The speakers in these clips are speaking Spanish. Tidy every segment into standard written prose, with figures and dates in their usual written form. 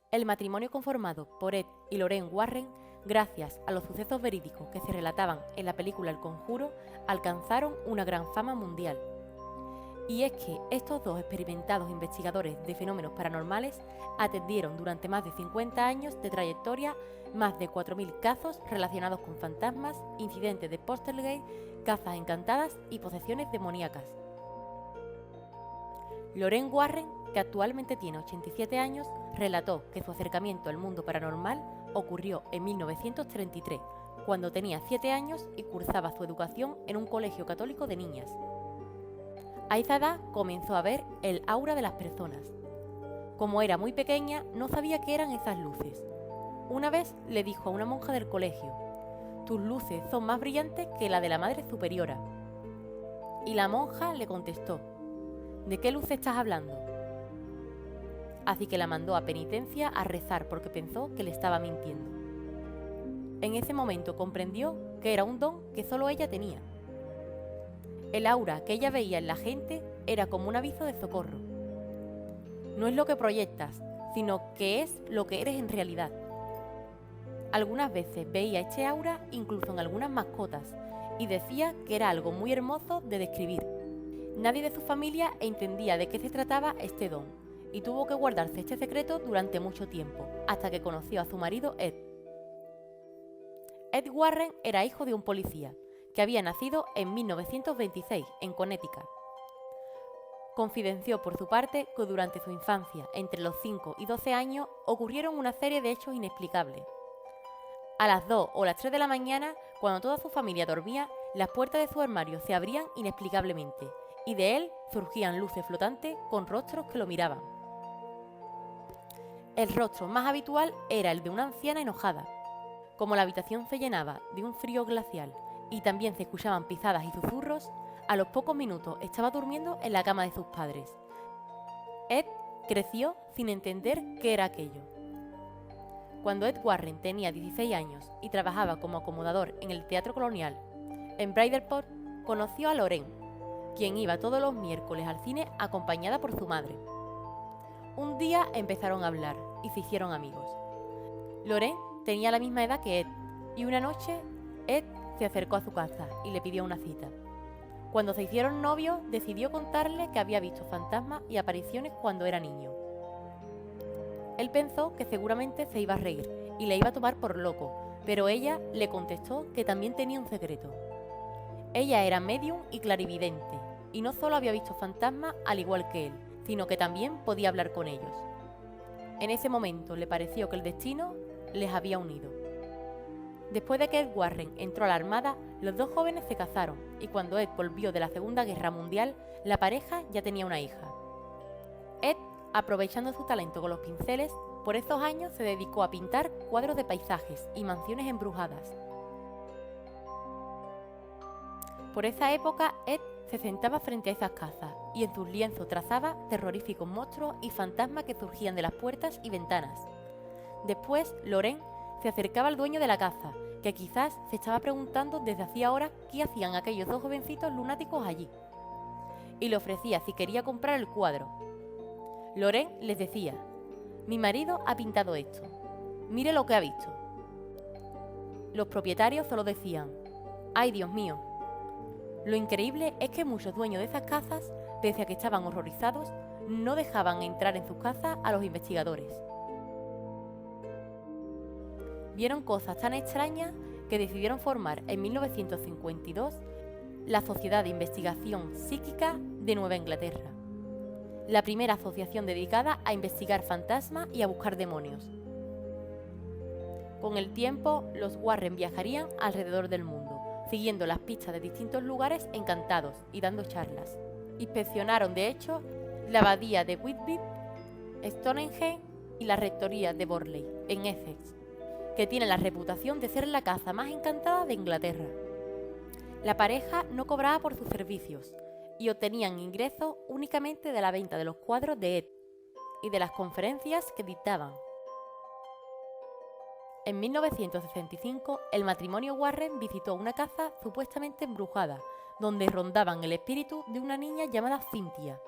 El matrimonio conformado por Ed y Lorraine Warren, gracias a los sucesos verídicos que se relataban en la película El Conjuro, alcanzaron una gran fama mundial. Y es que estos dos experimentados investigadores de fenómenos paranormales atendieron durante más de 50 años de trayectoria más de 4.000 casos relacionados con fantasmas, incidentes de poltergeist, casas encantadas y posesiones demoníacas. Lorraine Warren, que actualmente tiene 87 años, relató que su acercamiento al mundo paranormal ocurrió en 1933, cuando tenía 7 años y cursaba su educación en un colegio católico de niñas. A esa edad comenzó a ver el aura de las personas. Como era muy pequeña, no sabía qué eran esas luces. Una vez le dijo a una monja del colegio: «Tus luces son más brillantes que la de la Madre Superiora». Y la monja le contestó: «¿De qué luz estás hablando?». Así que la mandó a penitencia a rezar porque pensó que le estaba mintiendo. En ese momento comprendió que era un don que solo ella tenía. El aura que ella veía en la gente era como un aviso de socorro. No es lo que proyectas, sino que es lo que eres en realidad. Algunas veces veía este aura incluso en algunas mascotas y decía que era algo muy hermoso de describir. Nadie de su familia entendía de qué se trataba este don y tuvo que guardarse este secreto durante mucho tiempo, hasta que conoció a su marido Ed. Ed Warren era hijo de un policía, que había nacido en 1926 en Connecticut. Confidenció por su parte que durante su infancia, entre los 5 y 12 años, ocurrieron una serie de hechos inexplicables. A las 2 o las 3 de la mañana, cuando toda su familia dormía, las puertas de su armario se abrían inexplicablemente, y de él surgían luces flotantes con rostros que lo miraban. El rostro más habitual era el de una anciana enojada. Como la habitación se llenaba de un frío glacial y también se escuchaban pisadas y susurros, a los pocos minutos estaba durmiendo en la cama de sus padres. Ed creció sin entender qué era aquello. Cuando Ed Warren tenía 16 años y trabajaba como acomodador en el Teatro Colonial en Bridgeport, conoció a Lorraine, quien iba todos los miércoles al cine acompañada por su madre. Un día empezaron a hablar y se hicieron amigos. Lorraine tenía la misma edad que Ed, y una noche Ed se acercó a su casa y le pidió una cita. Cuando se hicieron novios, decidió contarle que había visto fantasmas y apariciones cuando era niño. Él pensó que seguramente se iba a reír y le iba a tomar por loco, pero ella le contestó que también tenía un secreto. Ella era medium y clarividente, y no solo había visto fantasmas al igual que él, sino que también podía hablar con ellos. En ese momento le pareció que el destino les había unido. Después de que Ed Warren entró a la armada, los dos jóvenes se casaron, y cuando Ed volvió de la Segunda Guerra Mundial, la pareja ya tenía una hija. Ed, aprovechando su talento con los pinceles, por esos años se dedicó a pintar cuadros de paisajes y mansiones embrujadas. Por esa época, Ed se sentaba frente a esas casas y en sus lienzos trazaba terroríficos monstruos y fantasmas que surgían de las puertas y ventanas. Después, Lorraine se acercaba al dueño de la casa, que quizás se estaba preguntando desde hacía horas qué hacían aquellos dos jovencitos lunáticos allí, y le ofrecía si quería comprar el cuadro. Lorraine les decía: «Mi marido ha pintado esto. Mire lo que ha visto». Los propietarios solo decían: «¡Ay, Dios mío!». Lo increíble es que muchos dueños de esas casas, pese a que estaban horrorizados, no dejaban entrar en sus casas a los investigadores. Vieron cosas tan extrañas que decidieron formar en 1952 la Sociedad de Investigación Psíquica de Nueva Inglaterra, la primera asociación dedicada a investigar fantasmas y a buscar demonios. Con el tiempo, los Warren viajarían alrededor del mundo, siguiendo las pistas de distintos lugares encantados y dando charlas. Inspeccionaron, de hecho, la abadía de Whitby, Stonehenge y la rectoría de Borley, en Essex, que tiene la reputación de ser la casa más encantada de Inglaterra. La pareja no cobraba por sus servicios y obtenían ingresos únicamente de la venta de los cuadros de Ed y de las conferencias que dictaban. En 1965, el matrimonio Warren visitó una casa supuestamente embrujada, donde rondaban el espíritu de una niña llamada Cynthia,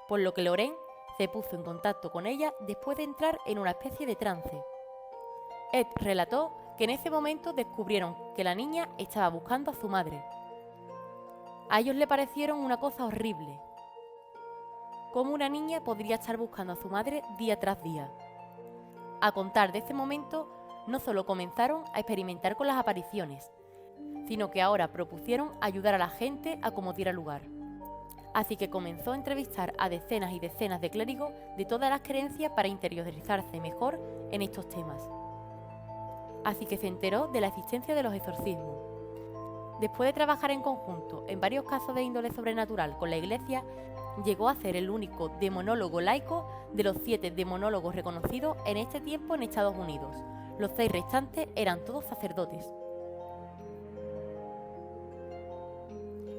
por lo que Lorraine se puso en contacto con ella después de entrar en una especie de trance. Ed relató que en ese momento descubrieron que la niña estaba buscando a su madre. A ellos le parecieron una cosa horrible. ¿Cómo una niña podría estar buscando a su madre día tras día? A contar de ese momento, no solo comenzaron a experimentar con las apariciones, sino que ahora propusieron ayudar a la gente a como diera lugar. Así que comenzó a entrevistar a decenas y decenas de clérigos de todas las creencias para interiorizarse mejor en estos temas. Así que se enteró de la existencia de los exorcismos. Después de trabajar en conjunto en varios casos de índole sobrenatural con la Iglesia, llegó a ser el único demonólogo laico de los 7 demonólogos reconocidos en este tiempo en Estados Unidos. Los 6 restantes eran todos sacerdotes.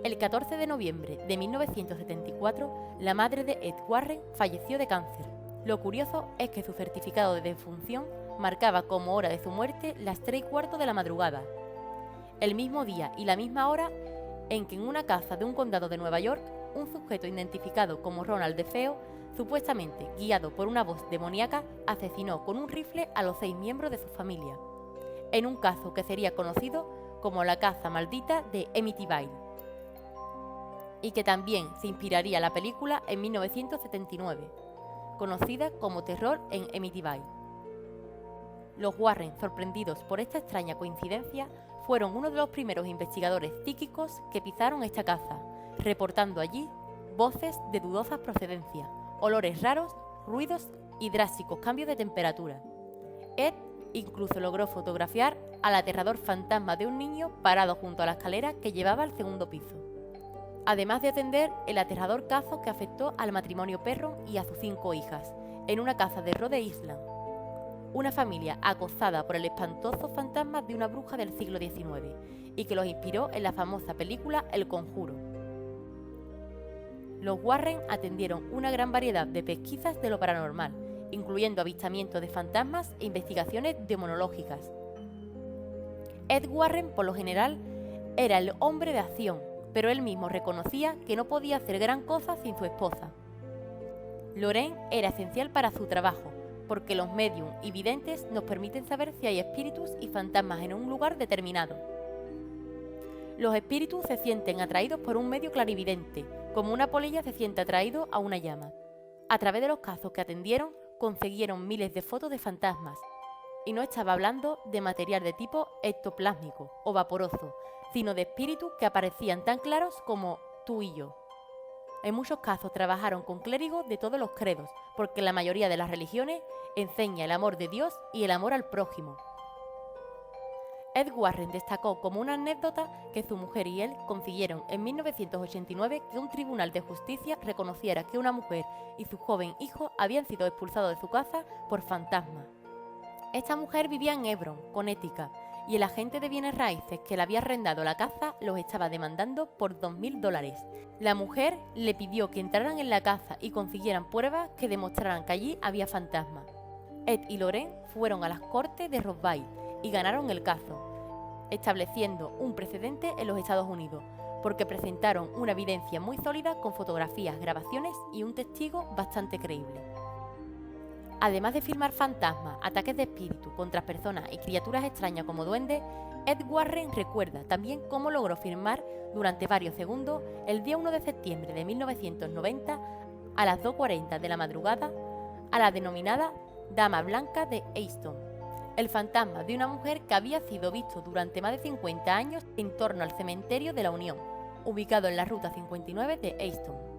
El 14 de noviembre de 1974, la madre de Ed Warren falleció de cáncer. Lo curioso es que su certificado de defunción marcaba como hora de su muerte las 3:15 de la madrugada, el mismo día y la misma hora en que en una casa de un condado de Nueva York, un sujeto identificado como Ronald DeFeo, supuestamente guiado por una voz demoníaca, asesinó con un rifle a los 6 miembros de su familia, en un caso que sería conocido como la caza maldita de Amityville, y que también se inspiraría la película en 1979, conocida como Terror en Amityville. Los Warren, sorprendidos por esta extraña coincidencia, fueron uno de los primeros investigadores psíquicos que pisaron esta casa, reportando allí voces de dudosa procedencia, olores raros, ruidos y drásticos cambios de temperatura. Ed incluso logró fotografiar al aterrador fantasma de un niño parado junto a la escalera que llevaba al segundo piso, además de atender el aterrador caso que afectó al matrimonio Perron y a sus 5 hijas, en una casa de Rhode Island, una familia acosada por el espantoso fantasma de una bruja del siglo XIX, y que los inspiró en la famosa película El Conjuro. Los Warren atendieron una gran variedad de pesquisas de lo paranormal, incluyendo avistamientos de fantasmas e investigaciones demonológicas. Ed Warren, por lo general, era el hombre de acción, pero él mismo reconocía que no podía hacer gran cosa sin su esposa. Lorraine era esencial para su trabajo, porque los médium y videntes nos permiten saber si hay espíritus y fantasmas en un lugar determinado. Los espíritus se sienten atraídos por un medio clarividente, como una polilla se siente atraído a una llama. A través de los casos que atendieron, consiguieron miles de fotos de fantasmas, y no estaba hablando de material de tipo ectoplásmico o vaporoso, sino de espíritus que aparecían tan claros como tú y yo. En muchos casos trabajaron con clérigos de todos los credos, porque la mayoría de las religiones enseña el amor de Dios y el amor al prójimo. Ed Warren destacó como una anécdota que su mujer y él consiguieron en 1989 que un tribunal de justicia reconociera que una mujer y su joven hijo habían sido expulsados de su casa por fantasmas. Esta mujer vivía en Hebron, Connecticut, y el agente de bienes raíces que le había arrendado la casa los estaba demandando por $2,000. La mujer le pidió que entraran en la casa y consiguieran pruebas que demostraran que allí había fantasmas. Ed y Lorraine fueron a las cortes de Roseville y ganaron el caso, estableciendo un precedente en los Estados Unidos, porque presentaron una evidencia muy sólida con fotografías, grabaciones y un testigo bastante creíble. Además de filmar fantasmas, ataques de espíritu contra personas y criaturas extrañas como duendes, Ed Warren recuerda también cómo logró filmar durante varios segundos el día 1 de septiembre de 1990 a las 2:40 de la madrugada a la denominada Dama Blanca de Easton, el fantasma de una mujer que había sido visto durante más de 50 años en torno al cementerio de la Unión, ubicado en la ruta 59 de Easton.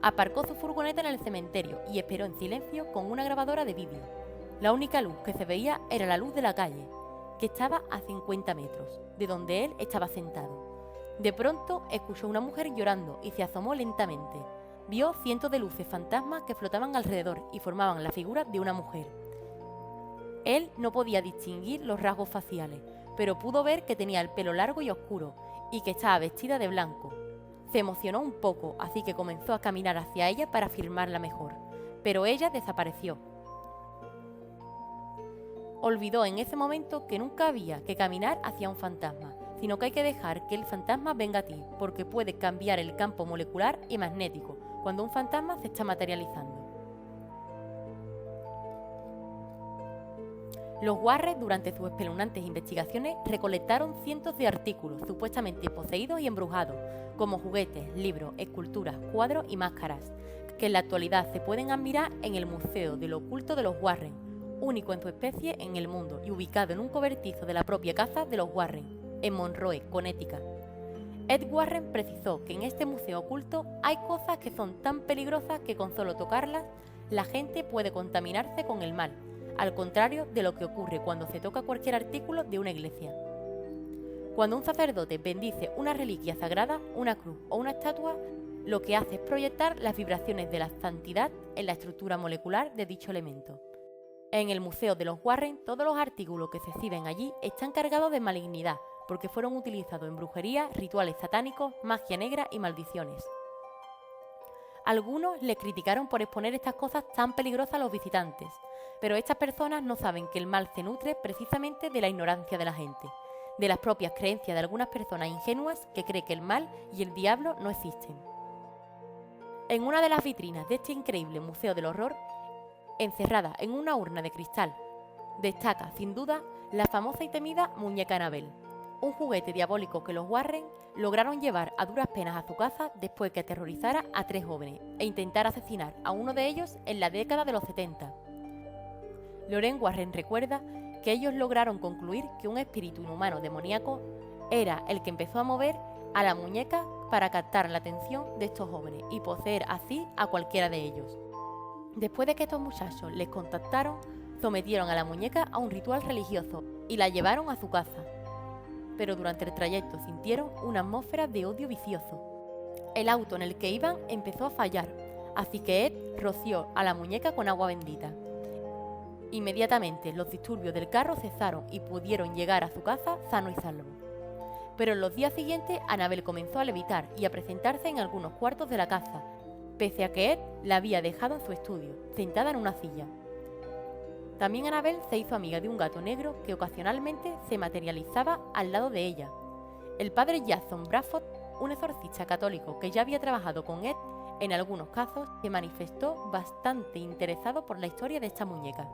Aparcó su furgoneta en el cementerio y esperó en silencio con una grabadora de vídeo. La única luz que se veía era la luz de la calle, que estaba a 50 metros, de donde él estaba sentado. De pronto escuchó a una mujer llorando y se asomó lentamente. Vio cientos de luces fantasmas que flotaban alrededor y formaban la figura de una mujer. Él no podía distinguir los rasgos faciales, pero pudo ver que tenía el pelo largo y oscuro y que estaba vestida de blanco. Se emocionó un poco, así que comenzó a caminar hacia ella para filmarla mejor, pero ella desapareció. Olvidó en ese momento que nunca había que caminar hacia un fantasma, sino que hay que dejar que el fantasma venga a ti, porque puede cambiar el campo molecular y magnético cuando un fantasma se está materializando. Los Warren, durante sus espeluznantes investigaciones, recolectaron cientos de artículos supuestamente poseídos y embrujados, como juguetes, libros, esculturas, cuadros y máscaras, que en la actualidad se pueden admirar en el Museo de lo Oculto de los Warren, único en su especie en el mundo y ubicado en un cobertizo de la propia casa de los Warren, en Monroe, Connecticut. Ed Warren precisó que en este museo oculto hay cosas que son tan peligrosas que con solo tocarlas la gente puede contaminarse con el mal, al contrario de lo que ocurre cuando se toca cualquier artículo de una iglesia. Cuando un sacerdote bendice una reliquia sagrada, una cruz o una estatua, lo que hace es proyectar las vibraciones de la santidad en la estructura molecular de dicho elemento. En el Museo de los Warren, todos los artículos que se exhiben allí están cargados de malignidad, porque fueron utilizados en brujería, rituales satánicos, magia negra y maldiciones. Algunos les criticaron por exponer estas cosas tan peligrosas a los visitantes, pero estas personas no saben que el mal se nutre precisamente de la ignorancia de la gente, de las propias creencias de algunas personas ingenuas que creen que el mal y el diablo no existen. En una de las vitrinas de este increíble Museo del Horror, encerrada en una urna de cristal, destaca, sin duda, la famosa y temida muñeca Annabelle, un juguete diabólico que los Warren lograron llevar a duras penas a su casa después que aterrorizara a 3 jóvenes e intentara asesinar a uno de ellos en la década de los 70. Lorraine Warren recuerda que ellos lograron concluir que un espíritu inhumano demoníaco era el que empezó a mover a la muñeca para captar la atención de estos jóvenes y poseer así a cualquiera de ellos. Después de que estos muchachos les contactaron, sometieron a la muñeca a un ritual religioso y la llevaron a su casa. Pero durante el trayecto sintieron una atmósfera de odio vicioso. El auto en el que iban empezó a fallar, así que Ed roció a la muñeca con agua bendita. Inmediatamente los disturbios del carro cesaron y pudieron llegar a su casa sano y salvo. Pero en los días siguientes Annabelle comenzó a levitar y a presentarse en algunos cuartos de la casa, pese a que Ed la había dejado en su estudio, sentada en una silla. También Annabelle se hizo amiga de un gato negro que ocasionalmente se materializaba al lado de ella. El padre Jason Bradford, un exorcista católico que ya había trabajado con Ed en algunos casos, se manifestó bastante interesado por la historia de esta muñeca.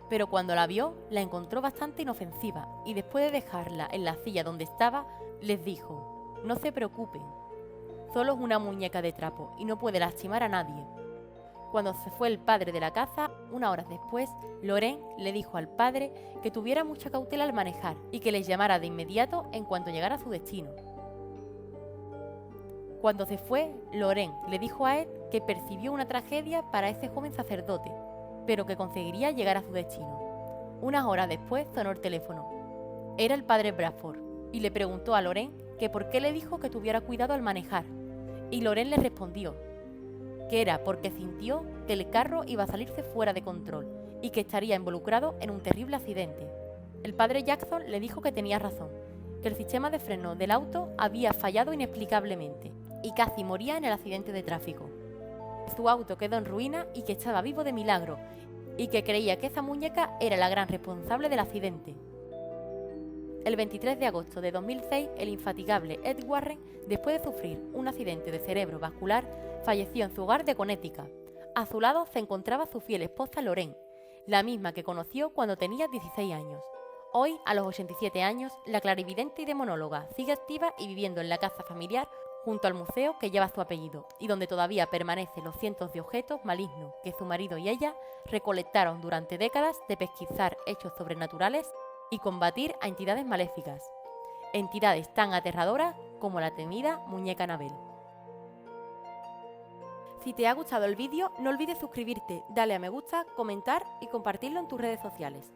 Pero cuando la vio, la encontró bastante inofensiva y después de dejarla en la silla donde estaba, les dijo: «No se preocupen, solo es una muñeca de trapo y no puede lastimar a nadie». Cuando se fue el padre de la casa, unas horas después, Lorraine le dijo al padre que tuviera mucha cautela al manejar y que les llamara de inmediato en cuanto llegara a su destino. Cuando se fue, Lorraine le dijo a Ed que percibió una tragedia para ese joven sacerdote, pero que conseguiría llegar a su destino. Unas horas después sonó el teléfono. Era el padre Bradford y le preguntó a Lorraine que por qué le dijo que tuviera cuidado al manejar, y Lorraine le respondió que era porque sintió que el carro iba a salirse fuera de control y que estaría involucrado en un terrible accidente. El padre Jackson le dijo que tenía razón, que el sistema de freno del auto había fallado inexplicablemente y casi moría en el accidente de tráfico. Su auto quedó en ruina y que estaba vivo de milagro y que creía que esa muñeca era la gran responsable del accidente. El 23 de agosto de 2006, el infatigable Ed Warren, después de sufrir un accidente de cerebro vascular, falleció en su hogar de Connecticut. A su lado se encontraba su fiel esposa Lorraine, la misma que conoció cuando tenía 16 años. Hoy, a los 87 años, la clarividente y demonóloga sigue activa y viviendo en la casa familiar junto al museo que lleva su apellido y donde todavía permanecen los cientos de objetos malignos que su marido y ella recolectaron durante décadas de pesquisar hechos sobrenaturales y combatir a entidades maléficas, entidades tan aterradoras como la temida muñeca Annabelle. Si te ha gustado el vídeo, no olvides suscribirte, darle a me gusta, comentar y compartirlo en tus redes sociales.